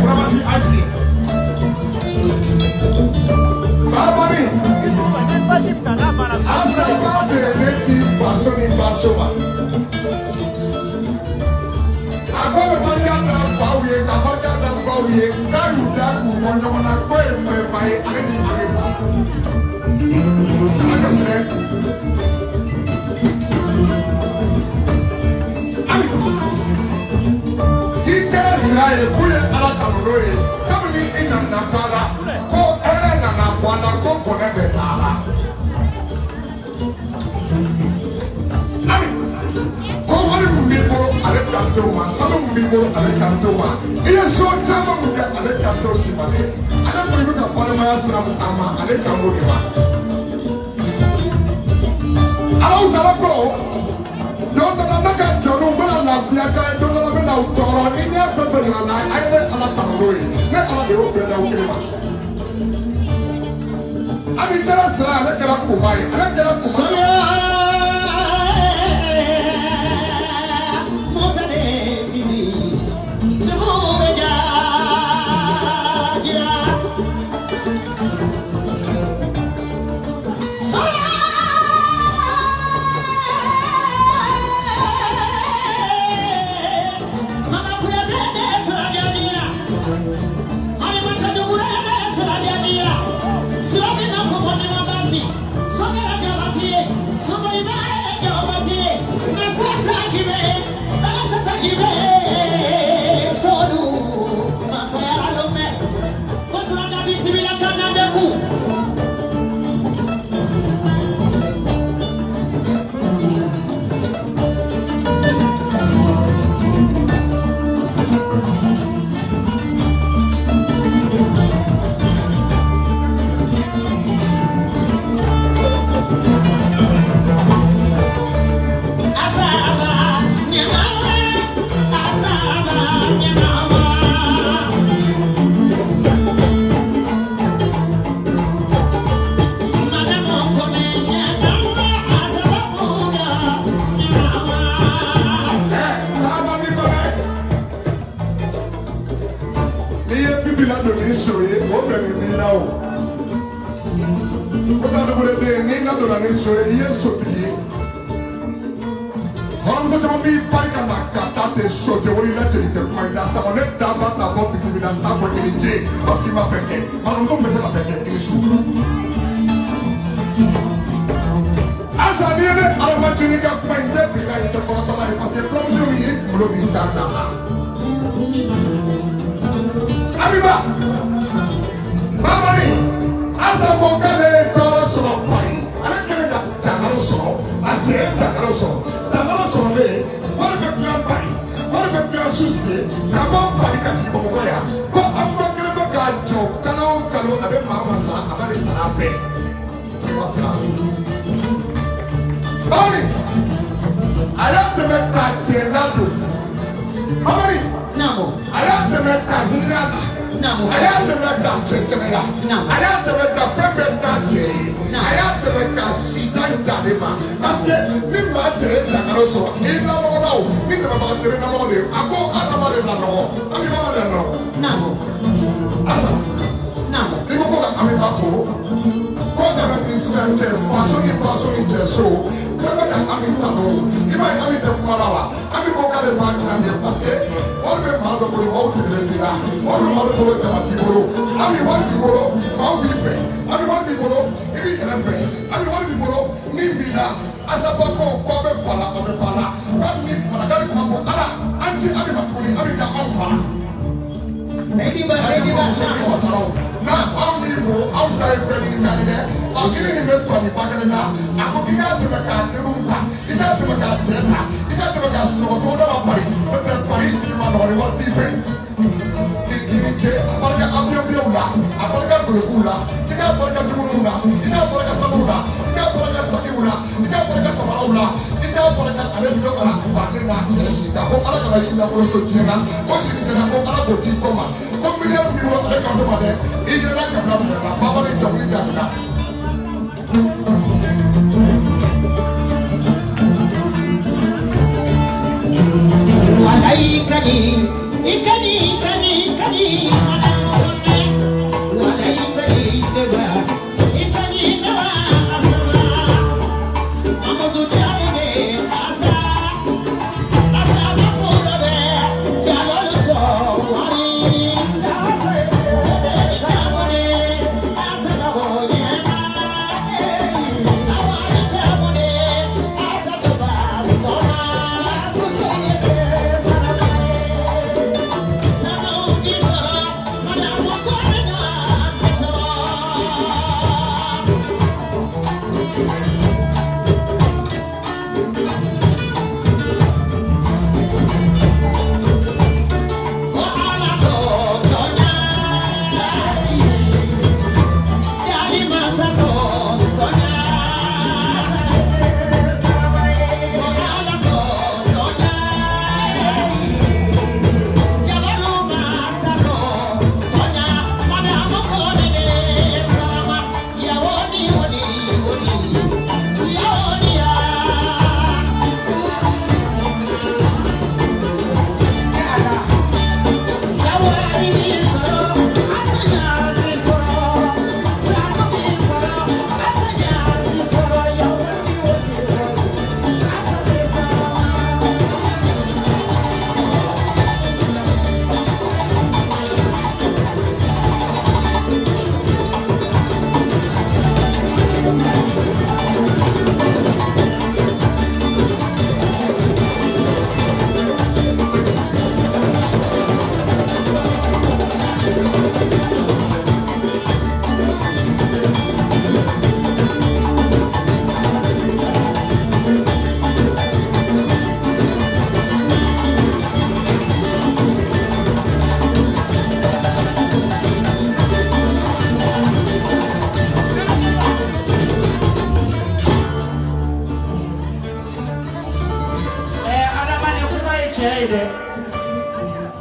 Kurabasi Aji. Babani. Asaba de native fashion Basoma. Akwai banya da fawiye, kabanya da fawiye, kayu da ku wanda wana kwe fe mai aleni aleba. Akasire. Ami. Kike Israel kuye ala tamuroye. Kamini ina nakala ko ere na nakwana ko kone betala. Ami. Ko wali mbiboro ale kantoma, sabu mbiboro ale kantoma. Iye so tama mbe ale kanto simane. Ale ko ibuka parema yasina ama ale kanto dewa. Ala utara ko. Dɔnku ka jɔnw bɛna lafiya ka ye don dɔ la bɛna u tɔɔrɔ ni ne ye fɛn fɛn yira n'a ye a ye ne ala ta n'o ye ne ala de y'o bɛɛ da o kelen ma. Ami kɛra sira ale kɛra koba ye ale kɛra koba ye.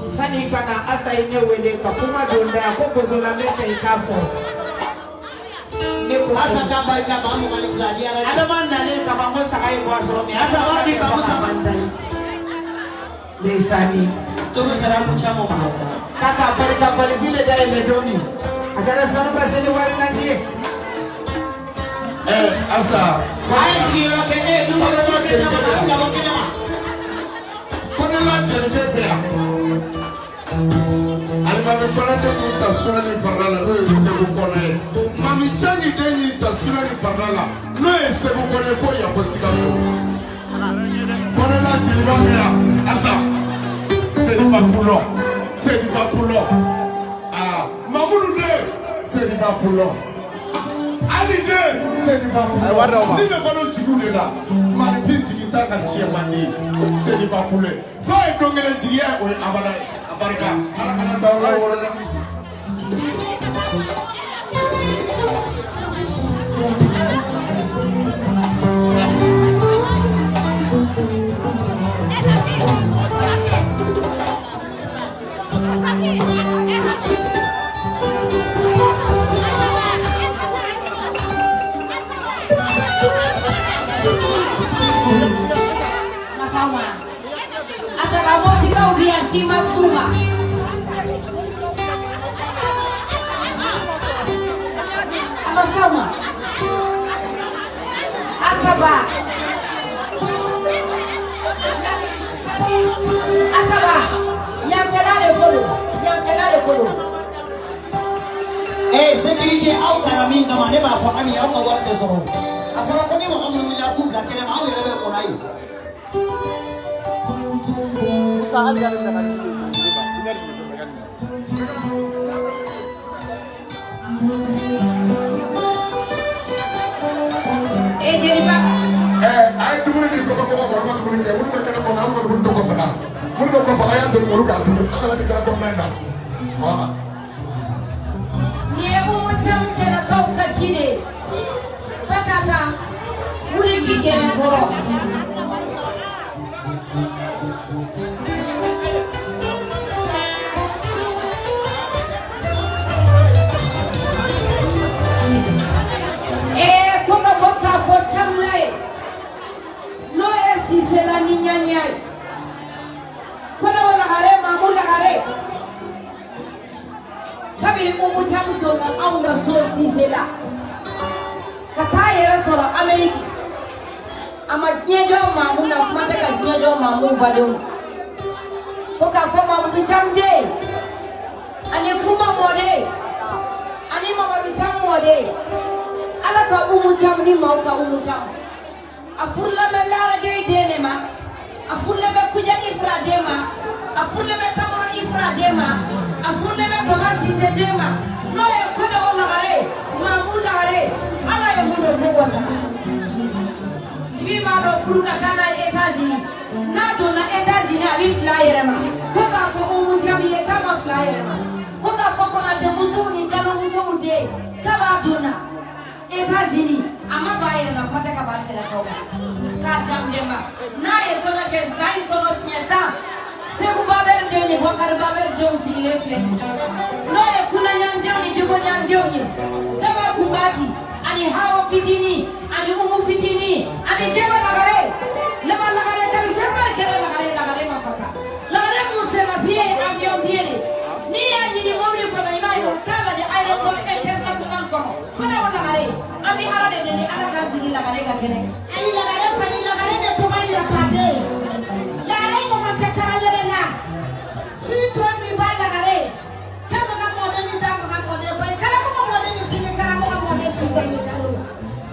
Sani kana asa inewele kakuma donda kokozo la meke ikafo. Asa kaba kaba mu mali fulani ara. Adama ndale kaba ngosa kai kwaso mi asa wadi kaba sabandai. Desani. Turu saramu chamo ma. Kaka barka balizile da ile doni. Agara sanuka sele wali ndie. Asa. Ai siro ke dumo ke kama la Jenebea. Alimami kona deni tasura ni parala no esebu kona e. Mami changi deni tasura ni parala no esebu kona e fo ya posikaso. Kona la Jenebea asa. C'est du bapulo. C'est du bapulo. Ah, Mamoudou de c'est du bapulo. Ali de c'est du bapulo. Ni me balo chigu de la. Manifin chigita ka chiamani. C'est du bapulo. Fai dongele jiya o abada abarka ala tawla wala Kima Suma. Apa sama? Asaba. Asaba. Yang celale kodo. Sécurité au Karamin kama ne ba fa ami au mawar te soro. Afara ko ni mo amru ya ku la kene ma o yere be ko rai. Saat garu dengan jadi Pak. Ay dumuni ni ko ko ko ko dumuni ke mun ka ko na ko dumuni to ko fana. Mun ko fa ya do mo ka dumuni akala di ka ko menda. Ah. Ni mu macam cela kau kacire. Pakata. Muli ki kene boro. No es si se la niña ni hay. Cuando la haré, mamú la haré. ni umucham donna auna so sisela kata yera soro America ama nyejo mamu na kumata ka nyejo mamu badon ko ka fo mamu tu jamde ani kuma mode ani mama ru jam mode ala ka umucham ni mau ka umucham afurla be lara ge denema afurla be kuja ifra dema afurla be tamara ifra dema afurla be baba sise dema no e kodo ona gare mamu gare ala e mudo mo wasa ibi ma do furuka tana États-Unis na to na États-Unis abi flyer ma ko ka fo umucham ye kama flyer ma ko ka fo ko na de musu ni jalo musu de ka ba dona États-Unis ama bayere la fata ka ba tela ko ka jam demba na ye ko na ke sai ko no sieta se ku baber de ni bo kar baber de on sile fle no ye kula nyam de ni digo nyam de ni ka ba ku bati ani hawo fitini ani umu fitini ani jeba la gare ka semar ke la gare ma fata la gare mu se ma bien avion bien ni ya ni mo ni ko na ina yo tala de aéroport international ko na wala gare ami harade ni ala kan sigi la gare ka kene Ay la gare pa ni la gare ne to mai la pade. La gare ko ma te karabere na. Si to mi ba la gare. Kama ka mo ni ta ma ka mo ne ba. Kala ko mo ni si ni kala mo ka mo ne fi sai ni kalo.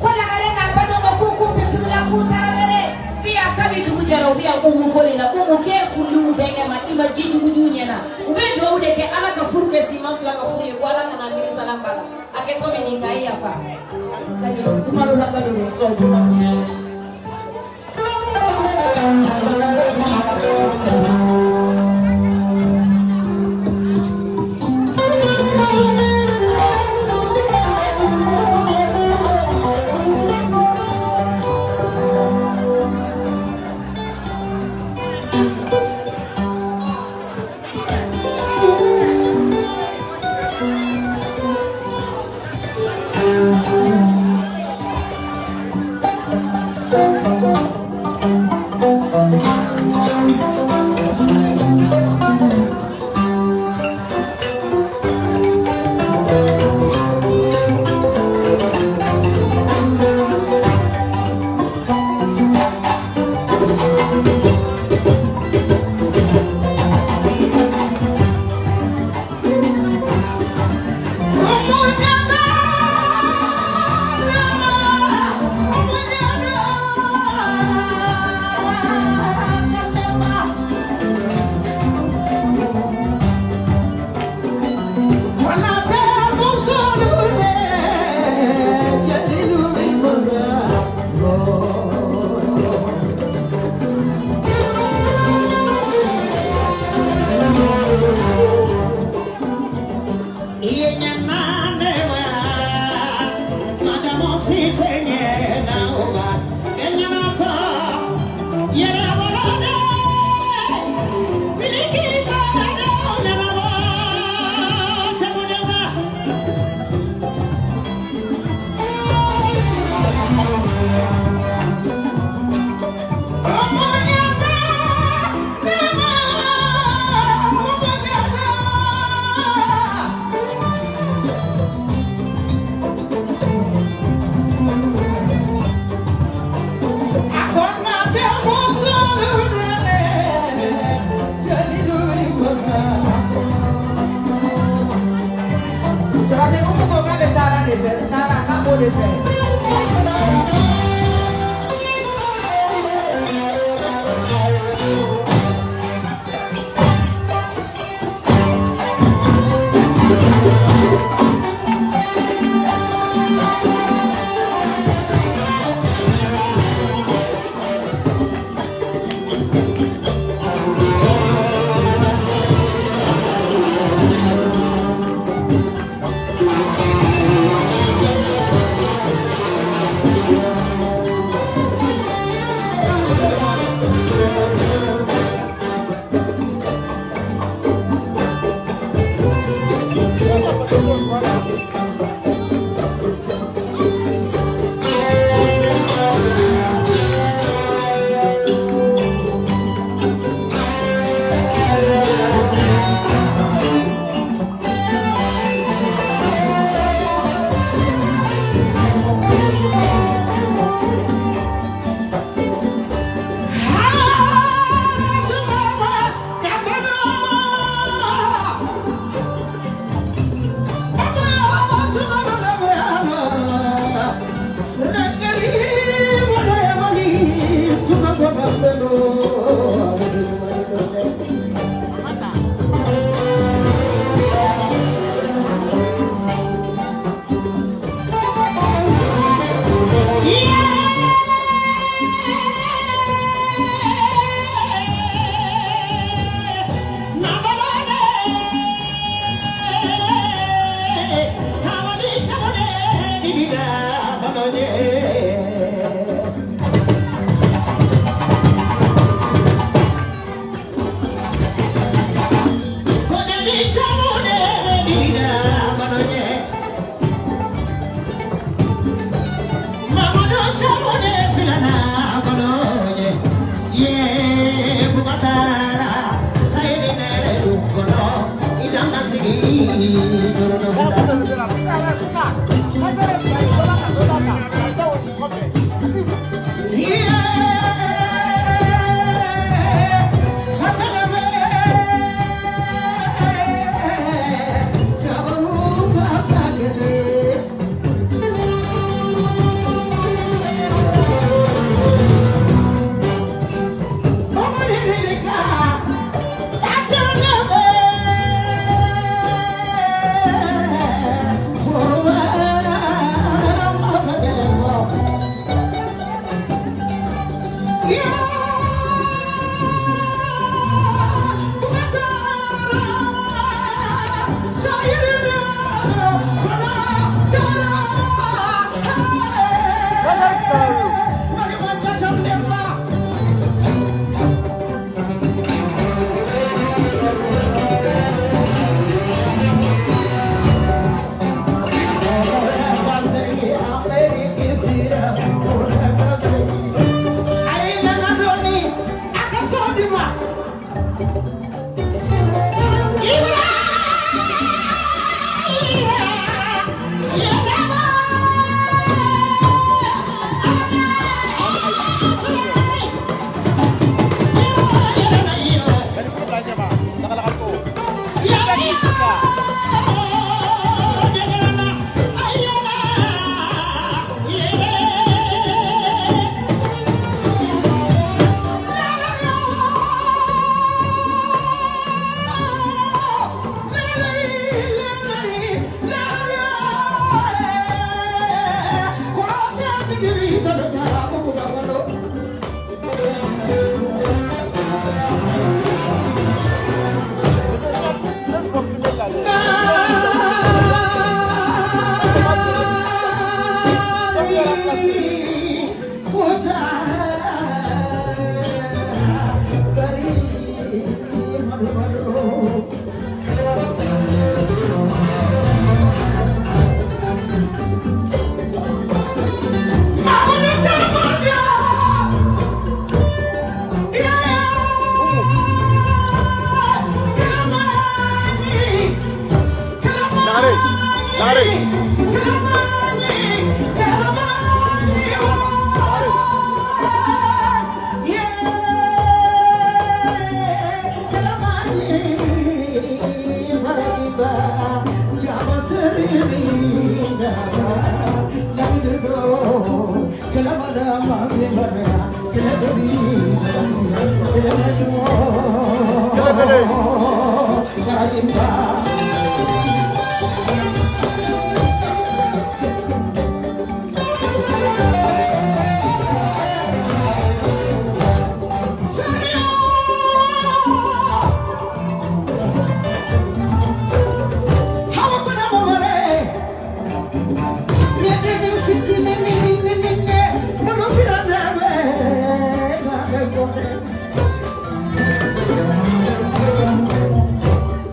Ko la gare na pa do ko ku bismillah ku karabere. Biya kabi dugu jara biya umu kole la umu ke fulu benga ma ima jiju gujunya na ube do ude ke ala ka furke si man fula ka furu ko ala kana ngi salam bala ake to me ni kai afa kaje tumaru la kadu so tuma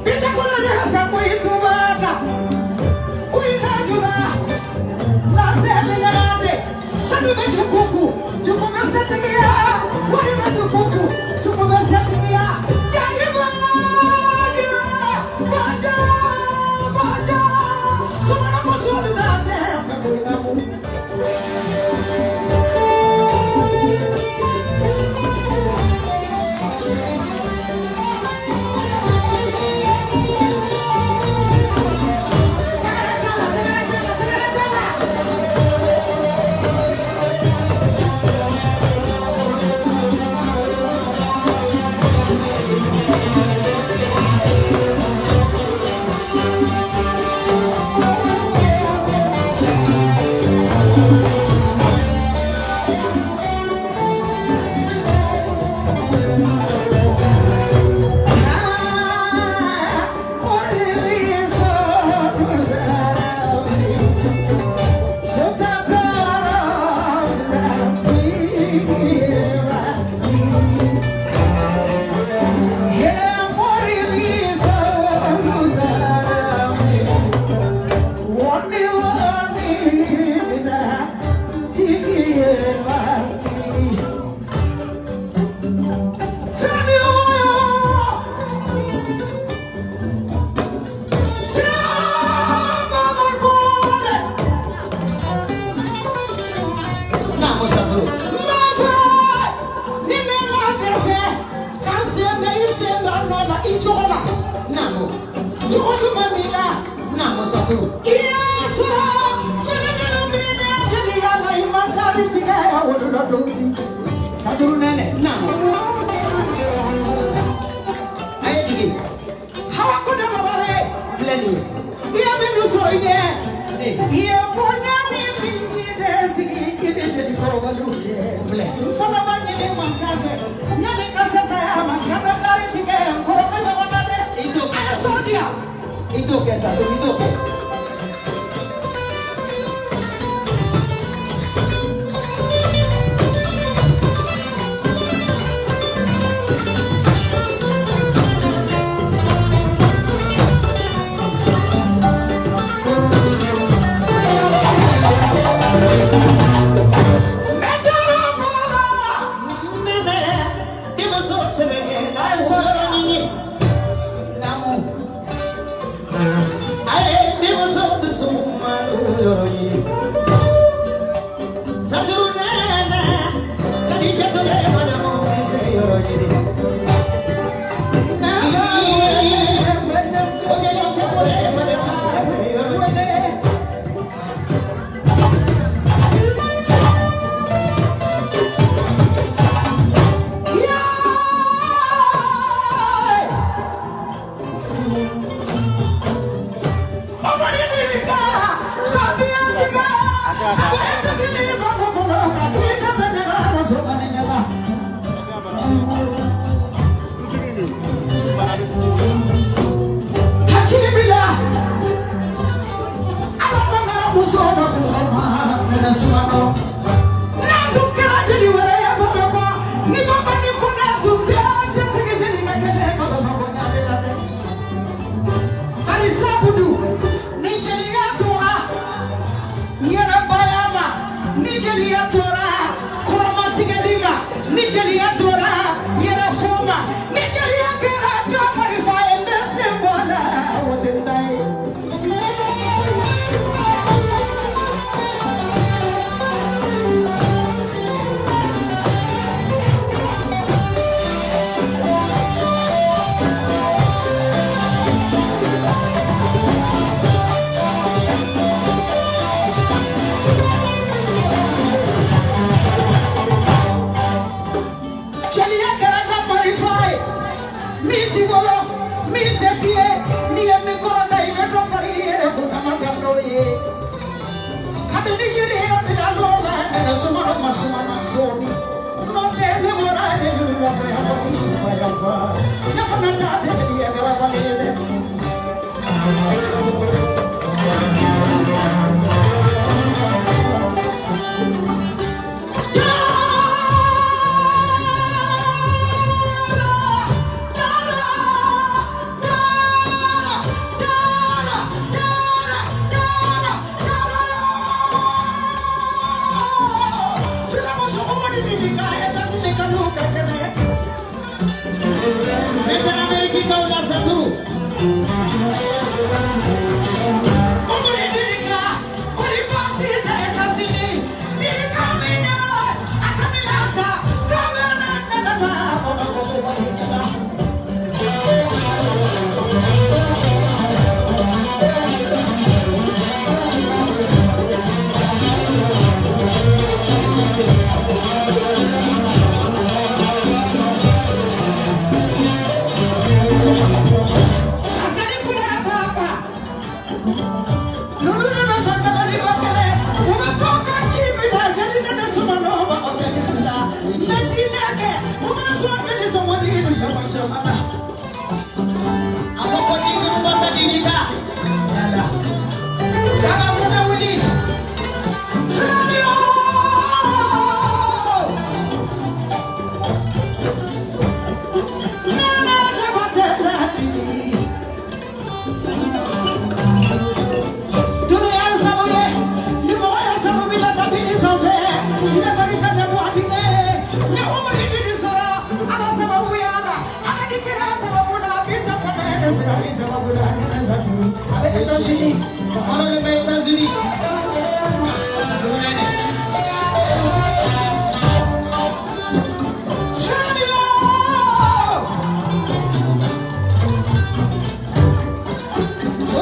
Bita kuna nasa kuitubaga musatu. Yes, Kaduru nene. Na. Aye tigi. how could I have Fleni. Iya minu so ide. Iya punya ni desi ide jadi korbalu. Fle. Sama banyak yang masafe. Nyame kasa saya makana kali tiga yang korbalu mana deh. Itu Aso dia. itu ke satu itu ke.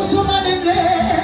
Somebody there.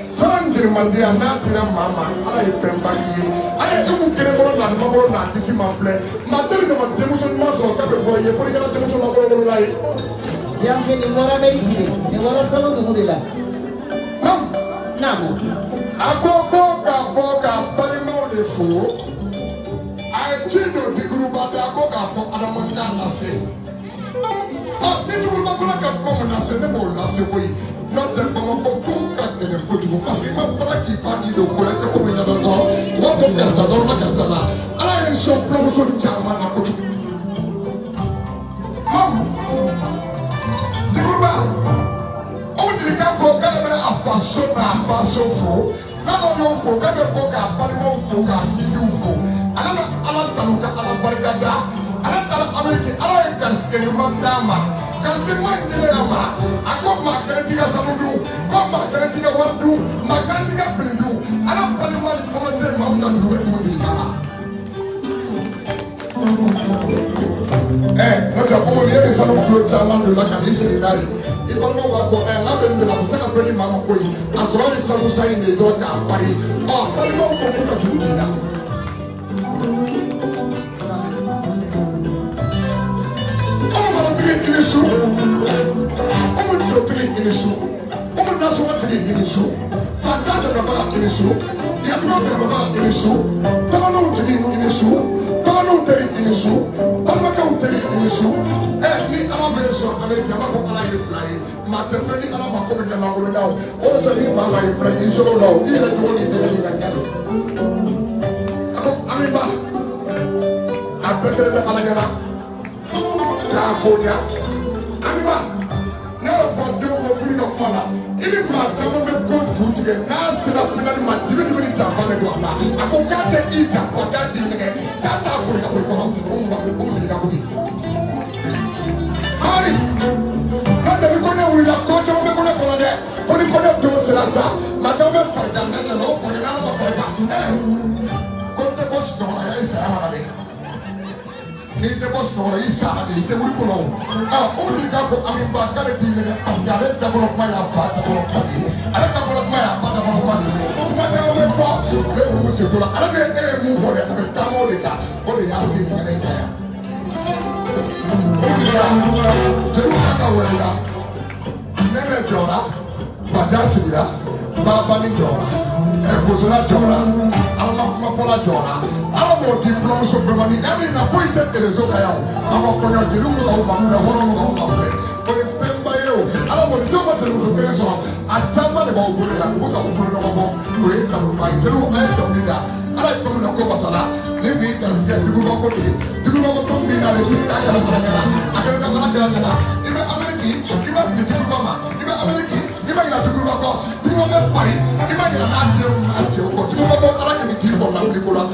Sanjir mandia na dina mama ala ye femba ki ala tumu kere bolo na mabolo na disi mafle materi de matemuso maso ka be boye fo kala temuso na bolo la ye Fiancé ni mora Ameriki ni mora salon de mudela nam akoko ka bali mo le fo ai chido di grupa da ko ka fo adamanga na se ni grupa ko ka ko na se ne mo na se boy not the Bamako and the Portugal, because if I'm lucky, party the correct woman, I don't know what the Gazala. I am so frozen, Chama. The Ruba only can go Gabba a fasona, Basofo, Nano for Gabba Boga, Palmo Foga, Sidu, another Alatanuka, Alabargada, another American, I can scale Mandama. Kasi mandilema, ako makaretiga samundu, ko makaretiga wadu, makaretiga frindu, ana palima komande maunda tuwe mundikala. Nota bomo yeye sanu tuwe chamandu la kanisa ndai. Ipalmo wako ngabe ndela saka fweni mama koi. Aswali sanu sai ne joka pari. Palima ko kuka tukina. Inisu, inisu, naso inisu, fantaja baba inisu, yatuma baba inisu, tamanu inisu, tamanu inisu, balmaka inisu, ni arabe so America ma fo ala yeflai, ma tefeni ala ma ko be na ngolo nyaw, o so ni ma la yeflai so lo, ire to ni de ni ga nyado. Ako amiba, abetere ala gana, ta konya. Aniba, never for doing a free of color. Even my government go to the Nasira Finland, my dividend for the Guana. I go get the eater for that thing again. That Africa will go only Gaudi. Harry, not the Vicona will have coach on the corner there for the corner to Selasa. Matama for the Nano for the Nano for the Go to the Boston, I say, need the boss for a Isa, the Wukulo. Only Gabo Amiba Garati, as I read double of my father, I read double of my father, what I went for, they must do. I don't move for it, but Tamorica, only asking when they care. Only Nene Jora, Badasira, Babani Jora, Kozuna Jora, Alamafola Jora. Amo di from Supermani, every appointed the result I am. I'm going to do my friend, but if I'm by you, I will do what the result. I tell my about Buddha, book of Bruno, wait, come by through, I don't need that. I like from the Kobasala, leave me and say, you go to do not come in and I can in America, give up the Mama, in America, you might have to do a party, you might not do until I can keep on Africa.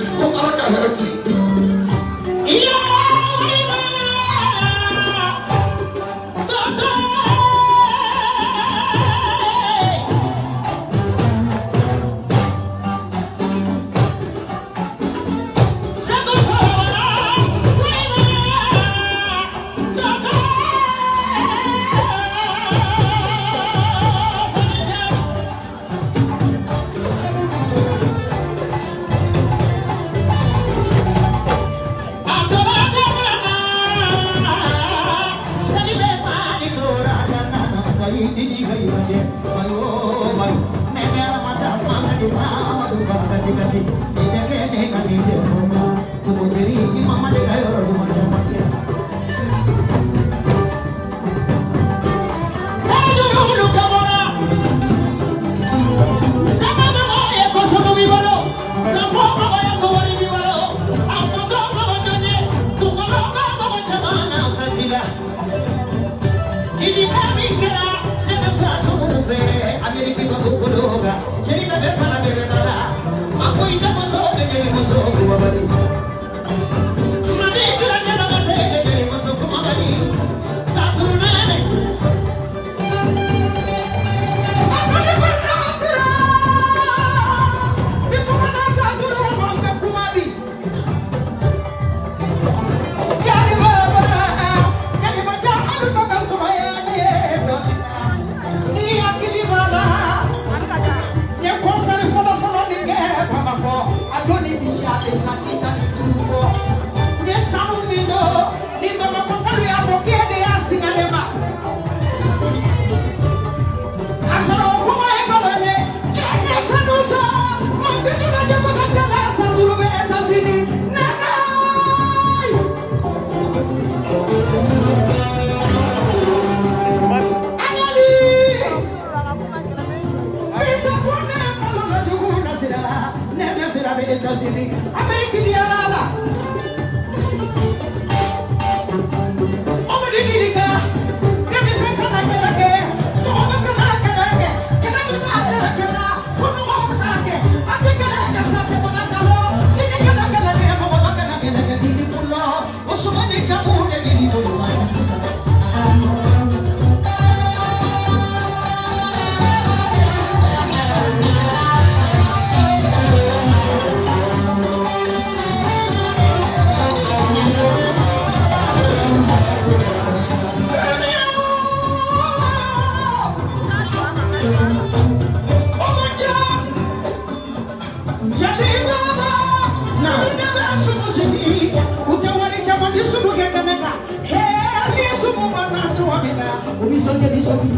Yes,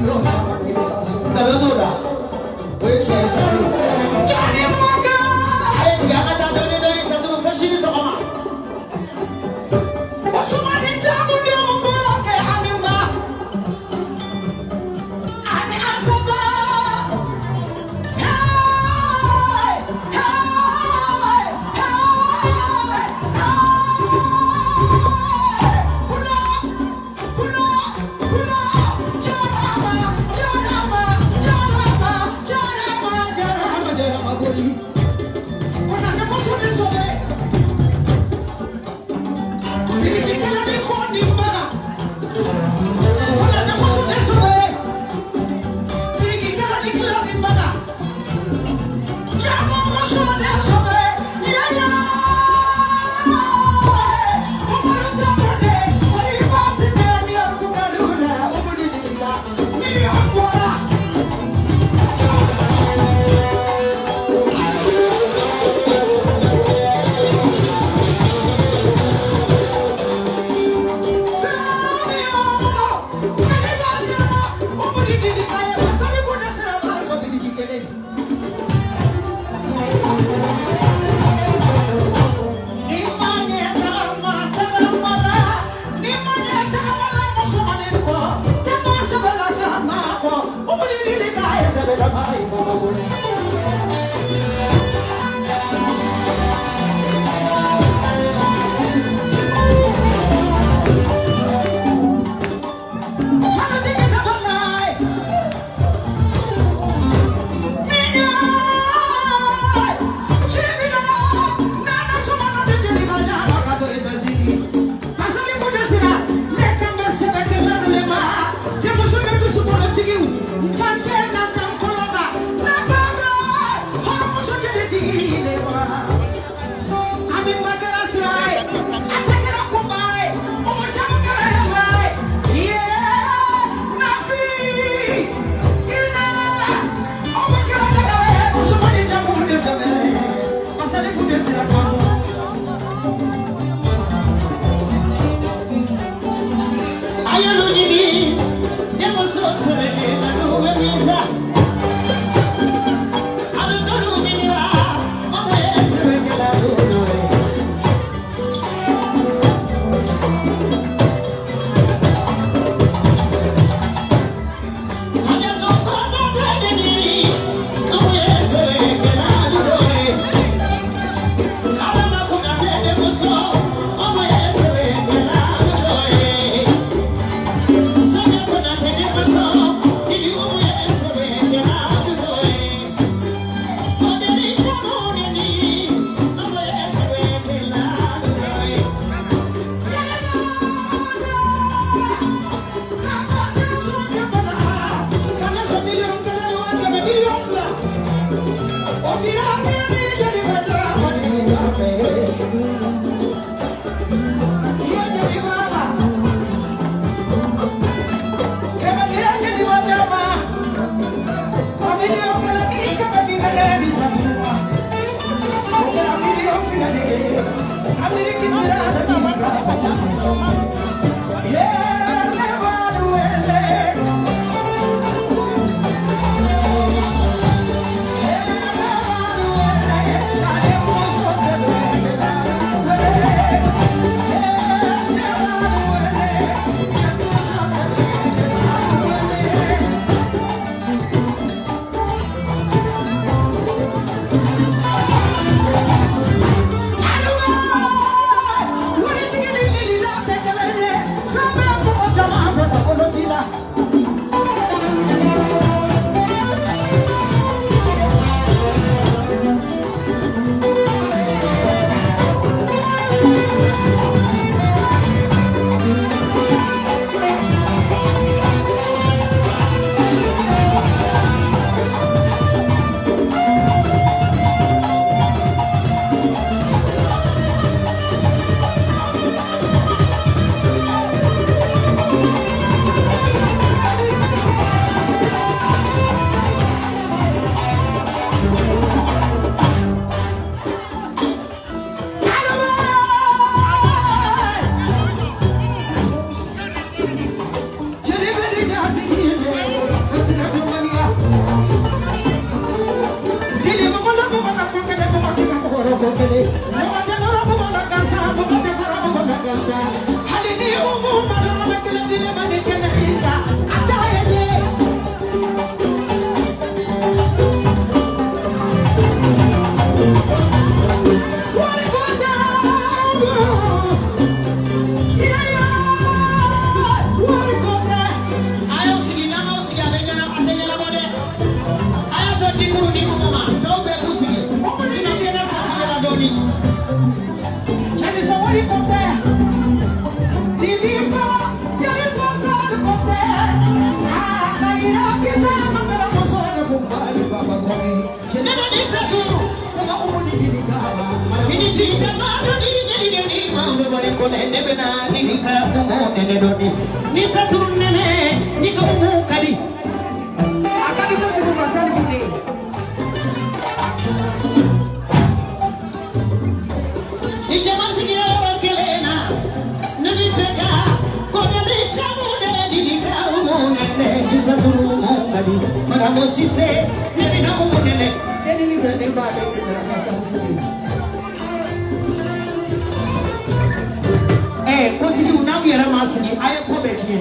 Continue now here masiki ayo ko betie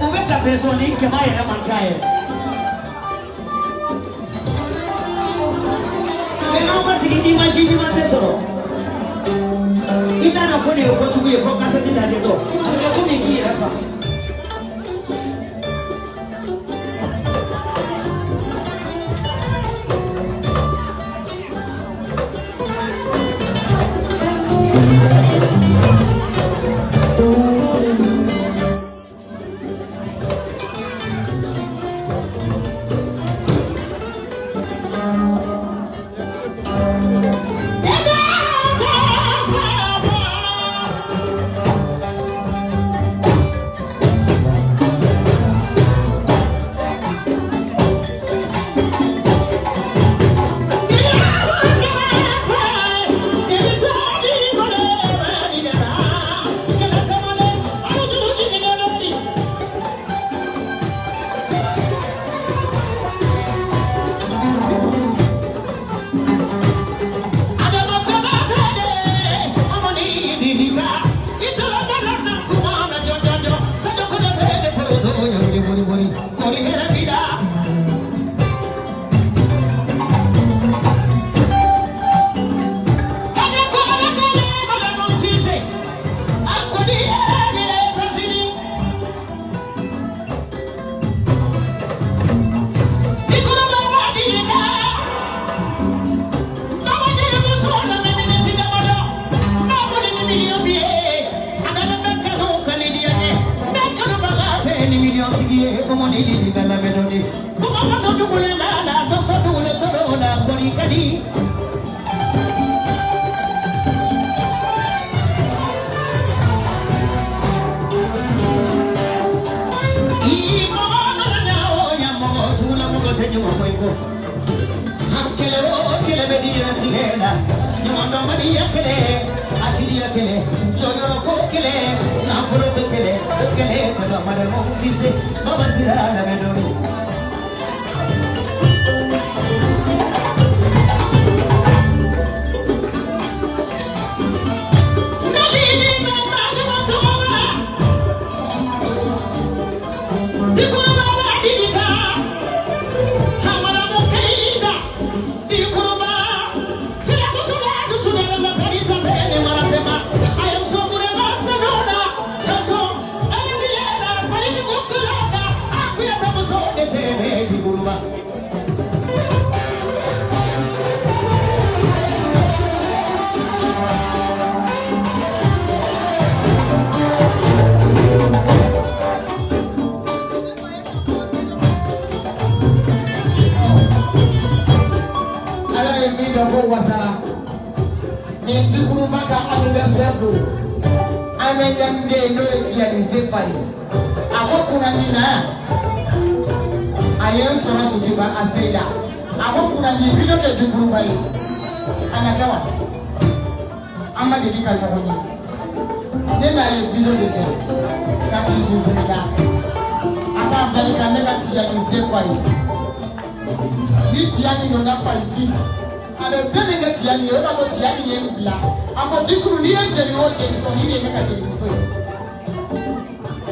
o beta person ni ke mai ya manchae ena masiki imagine mate soro ita na ko ne ko tuwe focus ti da dedo ko mi ki rafa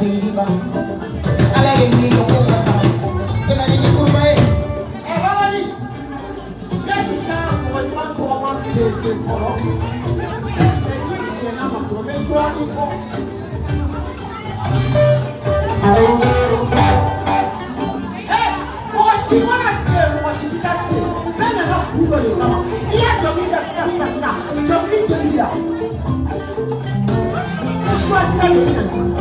Siriba. Ala ye ni ko ko sa. Kena ni ko ba e. E baba ni. Ya ki ka ko ma ko ma ke folo. E ni se na ma ko me ko ani fo. Hey, o si wana ke o si ta ke. Bena na ku ba yo kama. Iya jo mi da sa. Jo mi de ya. Choisir le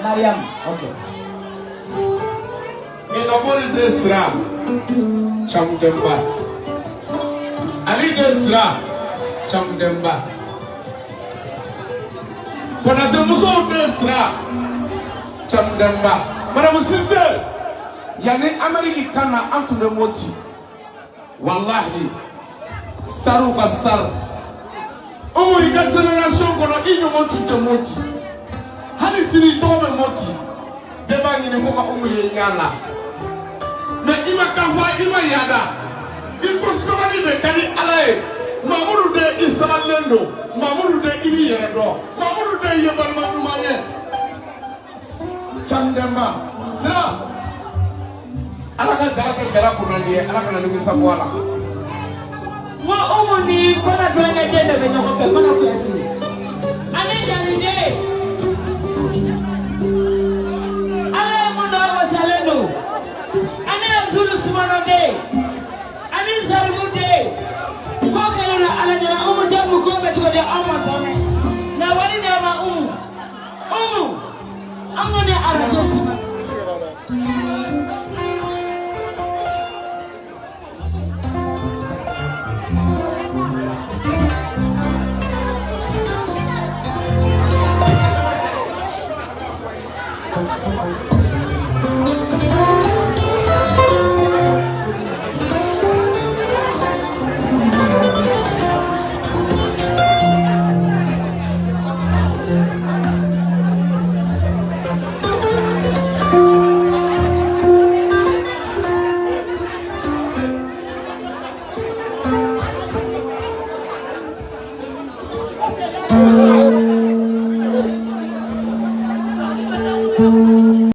Mariam. Okay. Inobori desra chamdemba. Ali desra chamdemba. Kona jemuso desra chamdemba. Madam Sise, yani Ameriki kana antume moti. Wallahi, staru basar. Omo ika generation kono inyo motu temoti. Hali siri tobe moti. Beba nyine koka omo ye nyala. Me ima kafa ima yada. Iko sabani de kani alaye. Mamudu de isabalendo. Mamudu de ibi yeredo. Mamudu de yebalma numanye. Chandemba. Sira. Alaka jaka jara kunandi alaka nani misabwala. Wa omo ni fana tuanga jenda benyo kofe fana kuyasini.